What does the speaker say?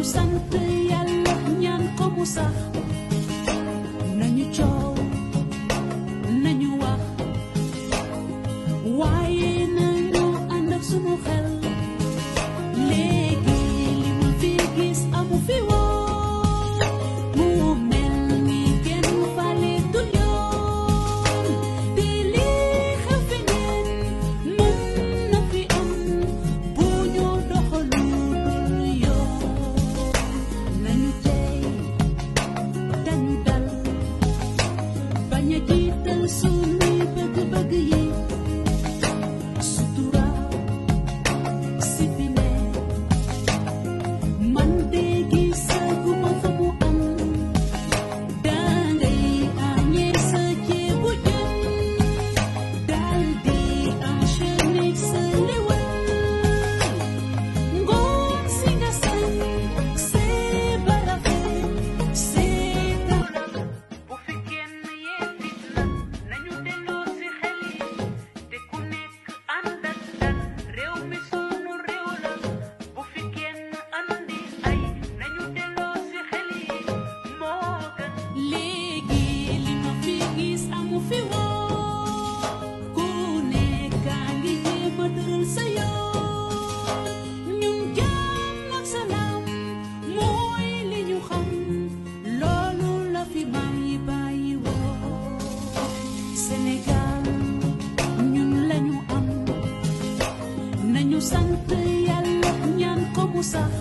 nañu sant Yàlla ñaan ko mu sax nañu coow nañu wax waaye nañu ànd ak sunu xel léegi li ma fi gis amu fi woon mu mel ni kenn faleetul yoon te lii xew feneen mën na fi am bu ñu doxalul yoon nañu tey dañu dal bañ a jiital sunuy bëgg-bëgg yi sutura si fi ne man de gisaguma fa mu am dangay añee sa ceebu jën dal di enchaîner sa lewal ngoon si nga sañ see barafe see taral bu fi kenn yee fitna nañu delloo si xel yi te ku nekk ànd ak dal réew mi sunu réew la bu fi kenn andi ay nañu delloo si xel yi moo gën léegi li ma fi gis amu fi woon ku nekk a ngi jéem a tëral sa yoon ñun jàmm ak salaam mooy li ñu xam loolu la fi maam yi bàyyi woon Sénégal ñun lañu am nañu sant Yàlla ñaan ko mu sax